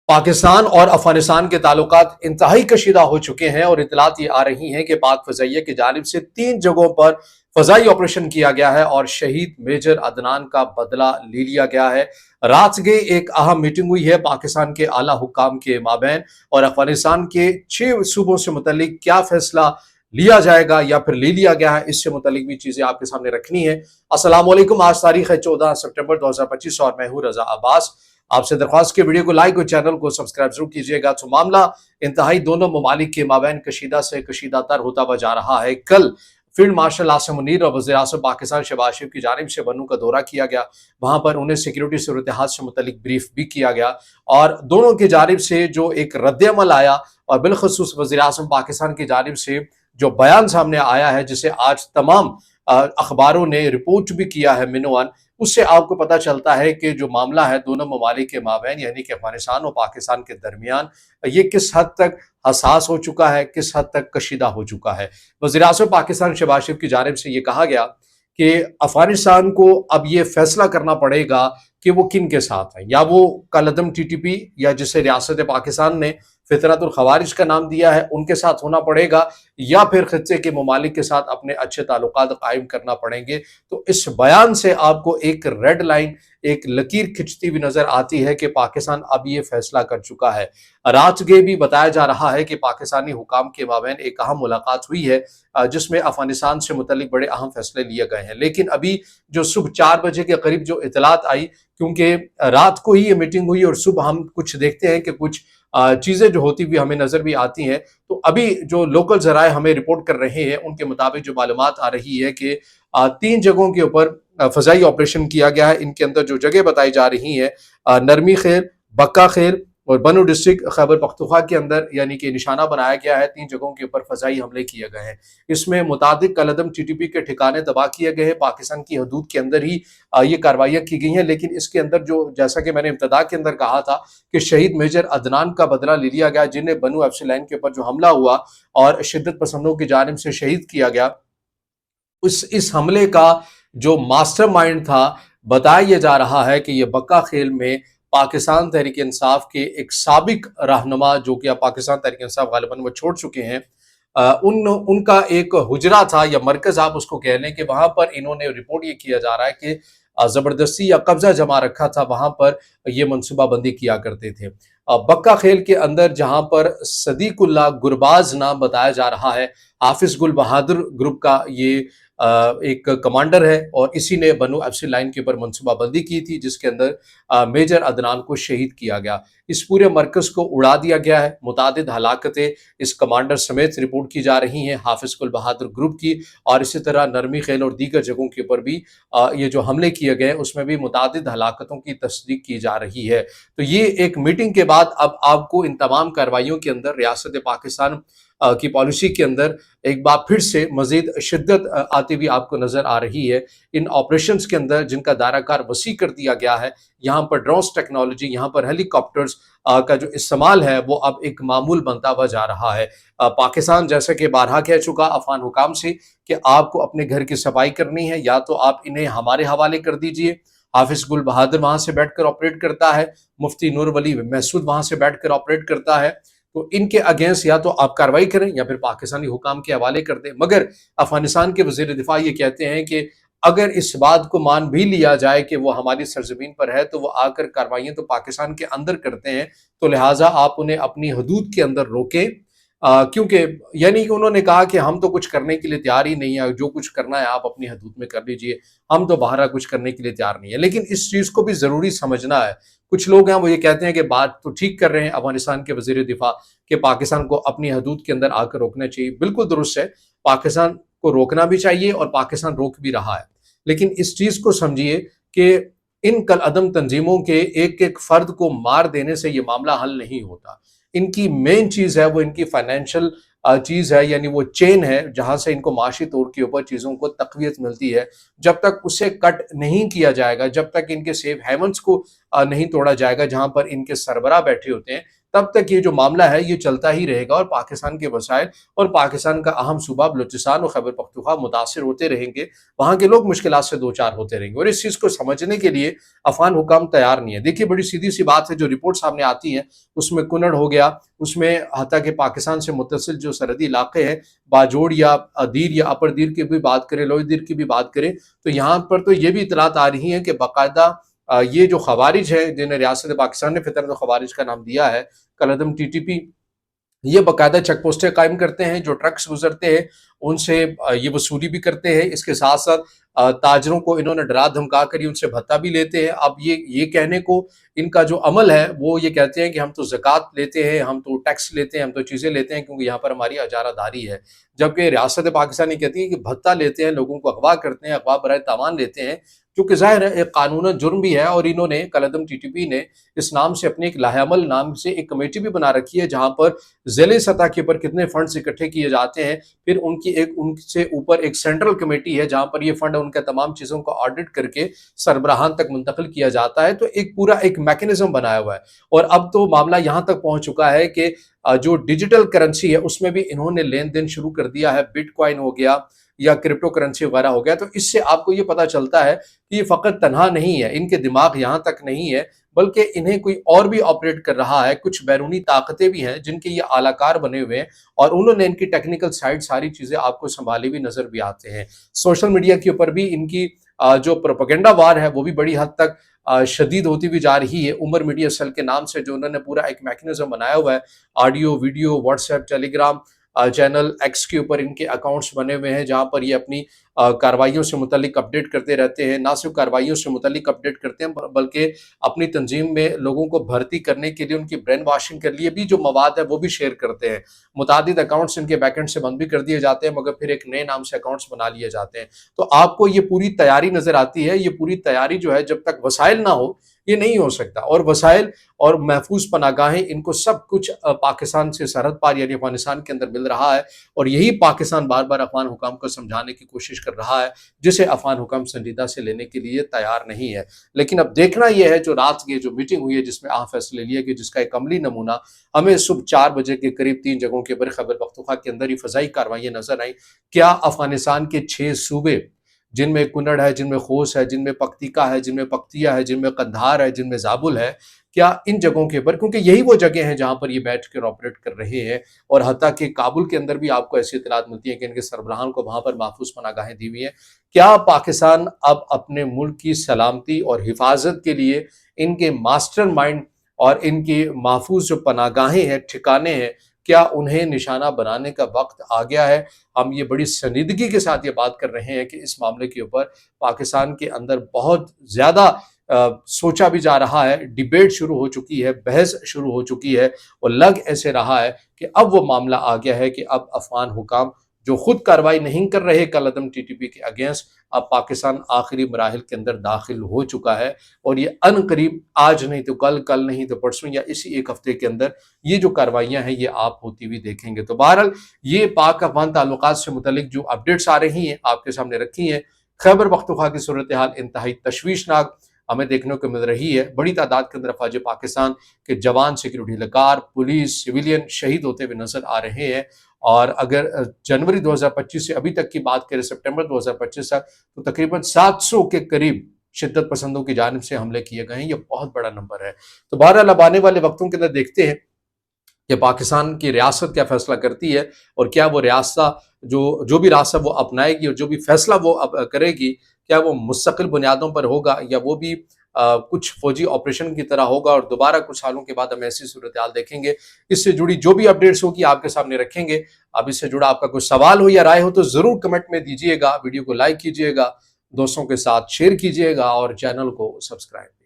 पाकिस्तान और अफगानिस्तान के ताल्लुकात इंतहाई कशीदा हो चुके हैं और इतलात ये आ रही हैं कि पाक फजाइया की जानिब से 3 जगहों पर फजाई ऑपरेशन किया गया है और शहीद मेजर अदनान का बदला ले लिया गया है। रात गए एक अहम मीटिंग हुई है पाकिस्तान के आला हुक्काम के माबैन और अफगानिस्तान के 6 सूबों से मुतल्लिक क्या फैसला लिया जाएगा या फिर ले लिया गया है, इससे मुतल्लिक भी चीजें आपके सामने रखनी है। अस्सलाम वालेकुम। आज तारीख है 14 सितंबर 2025 और मैं हूं रजा अब्बास। आपसे दरख्वास्त के वीडियो को लाइक और चैनल को सब्सक्राइब जरूर कीजिएगा। तो मामला इंतहाई दोनों ममालिक के माबैन कशीदा से कशीदा तर होता हुआ जा रहा है। कल फील्ड मार्शल आसिम मुनीर और वज़ीर आज़म पाकिस्तान शहबाज शरीफ की जानिब से बनू का दौरा किया गया। वहां पर उन्हें सिक्योरिटी सूरत हाल से मुतल्लिक ब्रीफ भी किया गया और दोनों की जानिब से जो एक रद्द-ए-अमल आया और बिलखुसूस वज़ीर आज़म पाकिस्तान की जानिब से जो बयान सामने आया है, जिसे आज तमाम अखबारों ने रिपोर्ट भी किया है मिनोअन, उससे आपको पता चलता है कि जो मामला है दोनों ममालिक के माबैन यानी कि अफगानिस्तान और पाकिस्तान के दरमियान, ये किस हद तक हसास हो चुका है, किस हद तक कशीदा हो चुका है। वज़ीर आज़म पाकिस्तान शहबाज शरीफ की जानिब से ये कहा गया कि अफगानिस्तान को अब ये फैसला करना पड़ेगा कि वो किन के साथ है, या वो कलअदम टीटीपी या जिसे रियासत पाकिस्तान ने फितरतुल खवारिज का नाम दिया है उनके साथ होना पड़ेगा, या फिर खित्ते के ममालिक के साथ अपने अच्छे ताल्लुकात कायम करना पड़ेंगे। तो इस बयान से आपको एक रेड लाइन, एक लकीर खिंचती हुई नजर आती है कि पाकिस्तान अब ये फैसला कर चुका है। रात गए भी बताया जा रहा है कि पाकिस्तानी हुकाम के माबैन एक अहम मुलाकात हुई है जिसमें अफगानिस्तान से मुतल्लिक बड़े अहम फैसले लिए गए हैं। लेकिन अभी जो सुबह 4 बजे के करीब जो इतलात आई, क्योंकि रात को ही ये मीटिंग हुई और सुबह हम कुछ देखते हैं कि कुछ चीजें जो होती हुई हमें नजर भी आती हैं, तो अभी जो लोकल जराए हमें रिपोर्ट कर रहे हैं उनके मुताबिक जो मालूमात आ रही है कि 3 जगहों के ऊपर फजाई ऑपरेशन किया गया है। इनके अंदर जो जगह बताई जा रही है, नरमी खेल, बक्का खेल और बनू डिस्ट्रिक्ट खैबर पख्तूनख्वा के अंदर यानी कि निशाना बनाया गया है। 3 जगहों के ऊपर फजाई हमले किए गए हैं। इसमें मुतादिक कलअदम टीटीपी के ठिकाने तबाह किए गए हैं। पाकिस्तान की हदूद के अंदर ही ये कार्रवाइयाँ की गई हैं। लेकिन इसके अंदर जो, जैसा कि मैंने इब्तदा के अंदर कहा था कि शहीद मेजर अदनान का बदला ले लिया गया, जिन्हें बनू एफसी लाइन के ऊपर जो हमला हुआ और शिद्दत पसंदों की जानिब से शहीद किया गया, इस हमले का जो मास्टरमाइंड था, बताया यह जा रहा है कि यह बक्का खेल में पाकिस्तान तहरीक इंसाफ के एक साबिक रहनुमा, जो कि अब पाकिस्तान तहरीक इंसाफ गालिबन वो छोड़ चुके हैं, उनका एक हुजरा था या मरकज आप उसको कह लें, कि वहां पर इन्होंने रिपोर्ट ये किया जा रहा है कि जबरदस्ती या कब्जा जमा रखा था, वहां पर ये मनसूबाबंदी किया करते थे। बक्का खेल के अंदर जहां पर सदीकुल्ला गुरबाज नाम बताया जा रहा है, हाफिज गुल बहादुर ग्रुप का ये एक कमांडर है और इसी ने बनू एफसी लाइन के ऊपर मनसूबाबंदी की थी, जिसके अंदर मेजर अदनान को शहीद किया गया। इस पूरे मरकज को उड़ा दिया गया है। मुतादिद हलाकतें इस कमांडर समेत रिपोर्ट की जा रही हैं, हाफिज गुल बहादुर ग्रुप की, और इसी तरह नरमी खेल और दीगर जगहों के ऊपर भी ये जो हमले किए गए उसमें भी मुतादिद हलाकतों की तस्दीक की जा रही है। तो ये एक मीटिंग के बाद अब आपको इन तमाम कार्रवाइयों के अंदर रियासत पाकिस्तान की पॉलिसी के अंदर एक बार फिर से मजीद शिद्दत आती हुई आपको नजर आ रही है। इन ऑपरेशंस के अंदर जिनका दायराकार वसी कर दिया गया है, यहाँ पर ड्रोन्स टेक्नोलॉजी, यहाँ पर हेलीकॉप्टर्स का जो इस्तेमाल है वो अब एक मामूल बनता हुआ जा रहा है। पाकिस्तान जैसे कि बारहा कह चुका अफगान हुकाम से कि आपको अपने घर की सफाई करनी है, या तो आप इन्हें हमारे हवाले कर दीजिए। हाफिज गुल बहादुर वहां से बैठकर ऑपरेट करता है, मुफ्ती नूर वली महसूद वहां से बैठकर ऑपरेट करता है। तो इनके अगेंस्ट या तो आप कार्रवाई करें या फिर पाकिस्तानी हुकाम के हवाले कर दें। मगर अफगानिस्तान के वजीर दिफा ये कहते हैं कि अगर इस बात को मान भी लिया जाए कि वो हमारी सरजमीन पर है, तो वो आकर कार्रवाइयां तो पाकिस्तान के अंदर करते हैं, तो लिहाजा आप उन्हें अपनी हदूद के अंदर रोकें। क्योंकि यानी कि उन्होंने कहा कि हम तो कुछ करने के लिए तैयार ही नहीं है, जो कुछ करना है आप अपनी हदूद में कर लीजिए, हम तो बाहर कुछ करने के लिए तैयार नहीं है। लेकिन इस चीज को भी जरूरी समझना है। कुछ लोग हैं वो ये कहते हैं कि बात तो ठीक कर रहे हैं अफगानिस्तान के वजीर दिफा कि पाकिस्तान को अपनी हदूद के अंदर आकर रोकना चाहिए। बिल्कुल दुरुस्त है, पाकिस्तान को रोकना भी चाहिए और पाकिस्तान रोक भी रहा है। लेकिन इस चीज को समझिए कि इन कल अदम तंजीमों के एक एक फर्द को मार देने से ये मामला हल नहीं होता। इनकी मेन चीज है वो इनकी फाइनेंशियल चीज है, यानी वो चेन है जहां से इनको माशी तौर के ऊपर चीजों को तकवीत मिलती है। जब तक उसे कट नहीं किया जाएगा, जब तक इनके सेफ हेवंस को नहीं तोड़ा जाएगा जहां पर इनके सरबराह बैठे होते हैं, تب تک یہ جو معاملہ ہے یہ چلتا ہی رہے گا، اور پاکستان کے وسائل اور پاکستان کا اہم صوبہ بلوچستان اور خیبر پختونخوا متاثر ہوتے رہیں گے، وہاں کے لوگ مشکلات سے دوچار ہوتے رہیں گے، اور اس چیز کو سمجھنے کے لیے افغان حکام تیار نہیں ہے۔ دیکھیے بڑی سیدھی سی بات ہے، جو رپورٹ سامنے آتی ہیں اس میں کنڑ ہو گیا، اس میں حتیٰ کہ پاکستان سے متصل جو سرحدی علاقے ہیں، باجوڑ یا دیر یا اپر دیر کی بھی بات کریں، لوئر دیر کی بھی بات کریں، تو یہاں پر تو یہ بھی اطلاعات آ رہی ہیں کہ باقاعدہ یہ جو خوارج ہیں جنہیں ریاست پاکستان نے فطرت خوارج کا نام دیا ہے، کالعدم ٹی ٹی پی، یہ باقاعدہ چیک پوسٹیں قائم کرتے ہیں، جو ٹرکس گزرتے ہیں ان سے یہ وصولی بھی کرتے ہیں، اس کے ساتھ ساتھ تاجروں کو انہوں نے ڈرا دھمکا کر ان سے بھتہ بھی لیتے ہیں۔ اب یہ کہنے کو ان کا جو عمل ہے وہ یہ کہتے ہیں کہ ہم تو زکوٰۃ لیتے ہیں، ہم تو ٹیکس لیتے ہیں، ہم تو چیزیں لیتے ہیں کیونکہ یہاں پر ہماری اجارہ داری ہے، جبکہ ریاست پاکستان یہ کہتی ہے کہ بھتہ لیتے ہیں، لوگوں کو اغوا کرتے ہیں، اغوا برائے تاوان لیتے ہیں، جو کہ ظاہر ہے ایک قانوناً جرم بھی ہے۔ اور انہوں نے کالعدم ٹی ٹی پی نے اس نام سے اپنے ایک لاہ عمل نام سے ایک کمیٹی بھی بنا رکھی ہے، جہاں پر ضلعی سطح کے اوپر کتنے فنڈز اکٹھے کیے جاتے ہیں، پھر ان سے اوپر ایک سینٹرل کمیٹی ہے جہاں پر یہ فنڈ ان کے تمام چیزوں کو آڈٹ کر کے سربراہان تک منتقل کیا جاتا ہے، تو ایک پورا ایک میکنزم بنایا ہوا ہے۔ اور اب تو معاملہ یہاں تک پہنچ چکا ہے کہ جو ڈیجیٹل کرنسی ہے اس میں بھی انہوں نے لین دین شروع کر دیا ہے، بٹ کوائن ہو گیا یا کرپٹو کرنسی وغیرہ ہو گیا، تو اس سے آپ کو یہ پتا چلتا ہے کہ یہ فقط تنہا نہیں ہے، ان کے دماغ یہاں تک نہیں ہے، بلکہ انہیں کوئی اور بھی آپریٹ کر رہا ہے، کچھ بیرونی طاقتیں بھی ہیں جن کے یہ اعلی کار بنے ہوئے ہیں، اور انہوں نے ان کی ٹیکنیکل سائٹ ساری چیزیں آپ کو سنبھالی بھی نظر بھی آتے ہیں۔ سوشل میڈیا کے اوپر بھی ان کی جو پروپیگنڈا وار ہے وہ بھی بڑی حد تک شدید ہوتی بھی جا رہی ہے۔ عمر میڈیا سیل کے نام سے جو انہوں نے پورا ایک میکنزم بنایا ہوا ہے، آڈیو ویڈیو واٹس ایپ ٹیلی گرام چینل ایکس کے اوپر ان کے اکاؤنٹس بنے ہوئے ہیں، جہاں پر یہ اپنی کارروائیوں سے متعلق اپڈیٹ کرتے رہتے ہیں، نہ صرف کارروائیوں سے متعلق اپڈیٹ کرتے ہیں بلکہ اپنی تنظیم میں لوگوں کو بھرتی کرنے کے لیے ان کی برین واشنگ کے لیے بھی جو مواد ہے وہ بھی شیئر کرتے ہیں۔ متعدد اکاؤنٹس ان کے بیک اینڈ سے بند بھی کر دیے جاتے ہیں، مگر پھر ایک نئے نام سے اکاؤنٹس بنا لیے جاتے ہیں۔ تو آپ کو یہ پوری تیاری نظر آتی ہے، یہ پوری تیاری جو ہے جب تک وسائل نہ ہو یہ نہیں ہو سکتا، اور وسائل اور محفوظ پناہ گاہیں ان کو سب کچھ پاکستان سے سرحد پار یعنی افغانستان کے اندر مل رہا ہے، اور یہی پاکستان بار بار افغان حکام کو سمجھانے کی کوشش کر رہا ہے، جسے افغان حکام سنجیدہ سے لینے کے لیے تیار نہیں ہے۔ لیکن اب دیکھنا یہ ہے، جو رات کی جو میٹنگ ہوئی ہے جس میں اہم فیصلے لیے گئے، جس کا ایک عملی نمونہ ہمیں صبح 4 بجے کے قریب 3 جگہوں کے اوپر خیبر پختونخوا کے اندر ہی فضائی کارروائیاں نظر آئیں۔ کیا افغانستان کے 6 صوبے جن میں کنڑ ہے، جن میں خوست ہے، جن میں پکتیکا ہے، جن میں پکتیا ہے، جن میں قندھار ہے، جن میں زابل ہے، کیا ان جگہوں کے اوپر، کیونکہ یہی وہ جگہ ہیں جہاں پر یہ بیٹھ کر آپریٹ کر رہے ہیں، اور حتیٰ کہ کابل کے اندر بھی آپ کو ایسی اطلاعات ملتی ہیں کہ ان کے سربراہان کو وہاں پر محفوظ پناہ گاہیں دی ہوئی ہیں۔ کیا پاکستان اب اپنے ملک کی سلامتی اور حفاظت کے لیے ان کے ماسٹر مائنڈ اور ان کی محفوظ جو پناہ گاہیں ہیں، ٹھکانے ہیں، کیا انہیں نشانہ بنانے کا وقت آ گیا ہے؟ ہم یہ بڑی سنجیدگی کے ساتھ یہ بات کر رہے ہیں کہ اس معاملے کے اوپر پاکستان کے اندر بہت زیادہ سوچا بھی جا رہا ہے، ڈیبیٹ شروع ہو چکی ہے، بحث شروع ہو چکی ہے، اور لگ ایسے رہا ہے کہ اب وہ معاملہ آ گیا ہے کہ اب افغان حکام جو خود کارروائی نہیں کر رہے کالعدم ٹی ٹی پی کے اگینسٹ، اب پاکستان آخری مراحل کے اندر داخل ہو چکا ہے، اور یہ ان قریب آج نہیں تو کل، کل نہیں تو پرسوں، یا اسی ایک ہفتے کے اندر یہ جو کارروائیاں ہیں یہ آپ ہوتی ہوئی دیکھیں گے۔ تو بہرحال یہ پاک افغان تعلقات سے متعلق جو اپڈیٹس آ رہی ہیں آپ کے سامنے رکھی ہیں۔ خیبر پختونخوا کی صورتحال انتہائی تشویشناک ہمیں دیکھنے کو مل رہی ہے، بڑی تعداد کے اندر افواج پاکستان کے جوان، سیکورٹی اہلکار، پولیس، سویلین شہید ہوتے ہوئے نظر آ رہے ہیں، اور اگر جنوری 2025 سے ابھی تک کی بات کریں، سپٹمبر 2025 تک، تو تقریباً 700 کے قریب شدت پسندوں کی جانب سے حملے کیے گئے ہیں۔ یہ بہت بڑا نمبر ہے۔ تو بہرحال اب آنے والے وقتوں کے اندر دیکھتے ہیں کہ پاکستان کی ریاست کیا فیصلہ کرتی ہے، اور کیا وہ ریاست جو بھی راستہ وہ اپنائے گی اور جو بھی فیصلہ وہ کرے گی، کیا وہ مستقل بنیادوں پر ہوگا، یا وہ بھی کچھ فوجی آپریشن کی طرح ہوگا، اور دوبارہ کچھ سالوں کے بعد ہم ایسی صورتحال دیکھیں گے۔ اس سے جڑی جو بھی اپڈیٹس ہوگی آپ کے سامنے رکھیں گے۔ اب اس سے جڑا آپ کا کوئی سوال ہو یا رائے ہو تو ضرور کمنٹ میں دیجیے گا، ویڈیو کو لائک کیجیے گا، دوستوں کے ساتھ شیئر کیجیے گا، اور چینل کو سبسکرائب